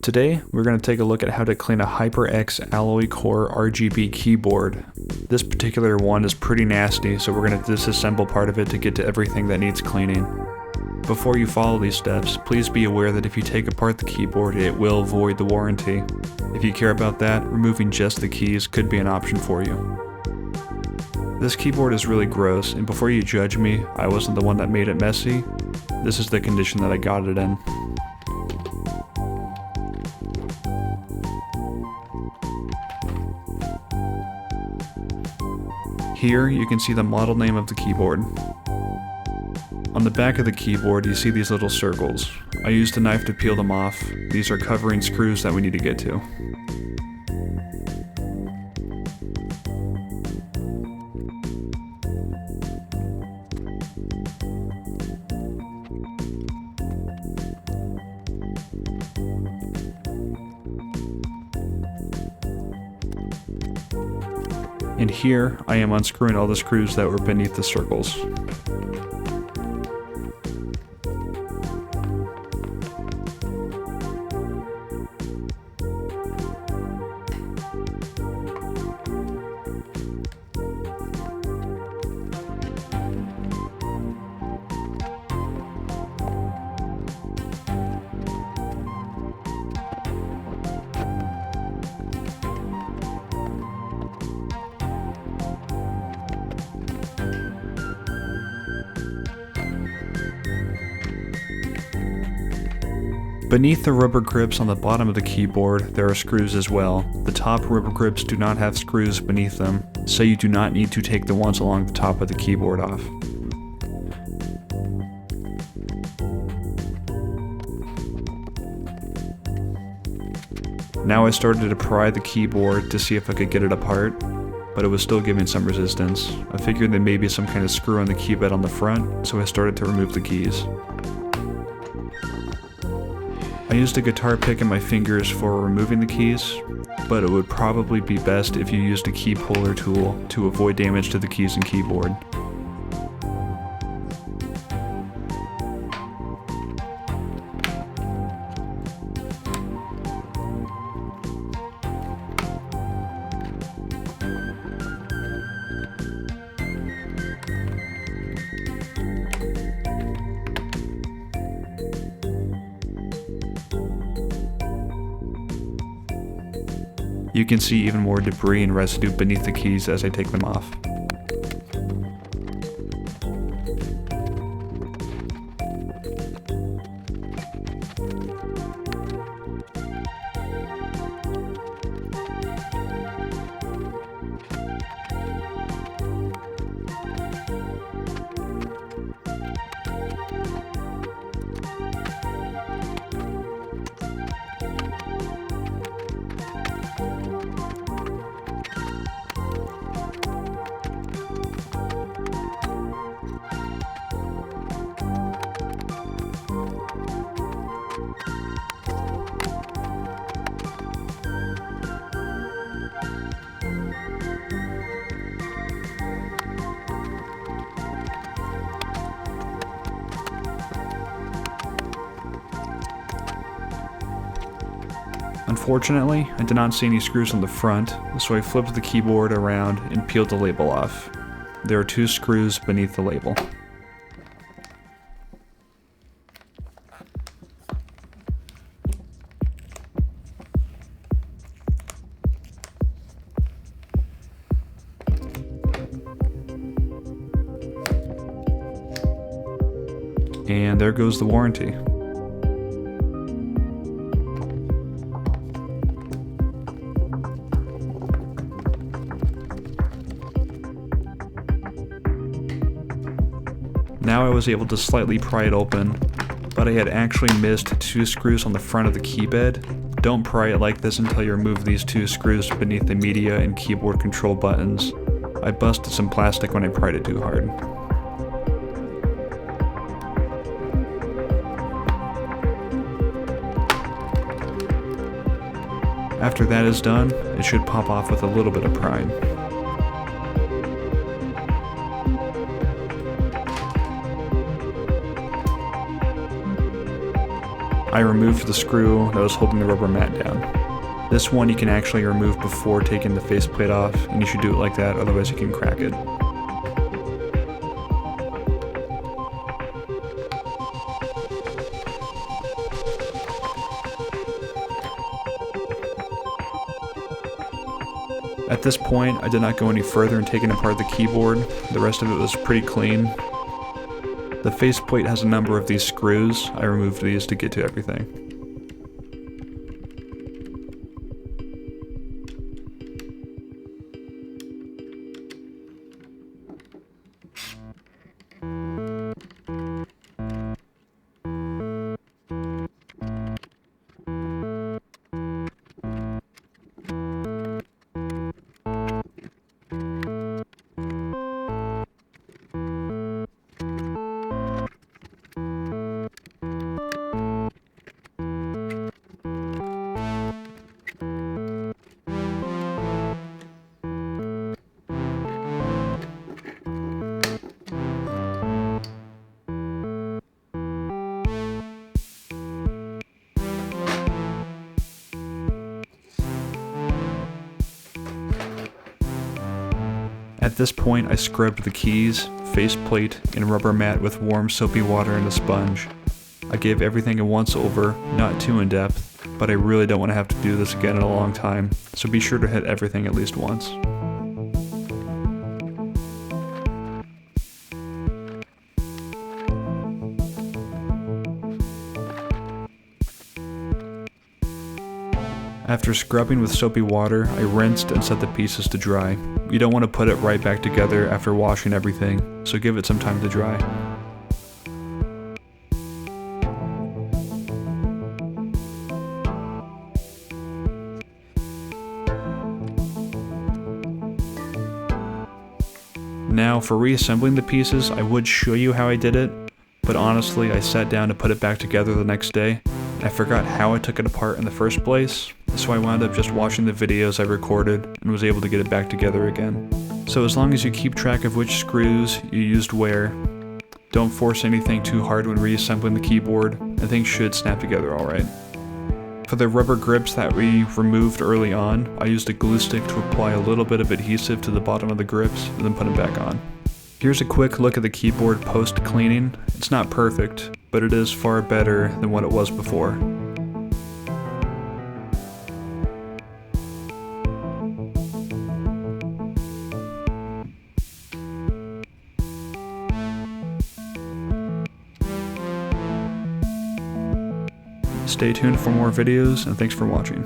Today, we're going to take a look at how to clean a HyperX alloy core RGB keyboard. This particular one is pretty nasty, so we're going to disassemble part of it to get to everything that needs cleaning. Before you follow these steps, please be aware that if you take apart the keyboard, it will void the warranty. If you care about that, removing just the keys could be an option for you. This keyboard is really gross, and before you judge me, I wasn't the one that made it messy. This is the condition that I got it in. Here, you can see the model name of the keyboard. On the back of the keyboard, you see these little circles. I used a knife to peel them off. These are covering screws that we need to get to. And here, I am unscrewing all the screws that were beneath the circles. Beneath the rubber grips on the bottom of the keyboard, there are screws as well. The top rubber grips do not have screws beneath them, so you do not need to take the ones along the top of the keyboard off. Now I started to pry the keyboard to see if I could get it apart, but it was still giving some resistance. I figured there may be some kind of screw on the key bed on the front, so I started to remove the keys. I used a guitar pick and my fingers for removing the keys, but it would probably be best if you used a key puller tool to avoid damage to the keys and keyboard. You can see even more debris and residue beneath the keys as I take them off. Unfortunately, I did not see any screws on the front, so I flipped the keyboard around and peeled the label off. There are 2 screws beneath the label. And there goes the warranty. Now I was able to slightly pry it open, but I had actually missed 2 screws on the front of the key bed. Don't pry it like this until you remove these 2 screws beneath the media and keyboard control buttons. I busted some plastic when I pried it too hard. After that is done, it should pop off with a little bit of prying. I removed the screw that was holding the rubber mat down. This one you can actually remove before taking the faceplate off, and you should do it like that, otherwise you can crack it. At this point, I did not go any further in taking apart the keyboard. The rest of it was pretty clean. The faceplate has a number of these screws. I removed these to get to everything. At this point, I scrubbed the keys, faceplate, and rubber mat with warm soapy water and a sponge. I gave everything a once over, not too in depth, but I really don't want to have to do this again in a long time, so be sure to hit everything at least once. After scrubbing with soapy water, I rinsed and set the pieces to dry. You don't want to put it right back together after washing everything, so give it some time to dry. Now for reassembling the pieces, I would show you how I did it, but honestly I sat down to put it back together the next day, and I forgot how I took it apart in the first place, so I wound up just watching the videos I recorded and was able to get it back together again. So as long as you keep track of which screws you used where, don't force anything too hard when reassembling the keyboard, and things should snap together alright. For the rubber grips that we removed early on, I used a glue stick to apply a little bit of adhesive to the bottom of the grips and then put them back on. Here's a quick look at the keyboard post-cleaning. It's not perfect, but it is far better than what it was before. Stay tuned for more videos, and thanks for watching.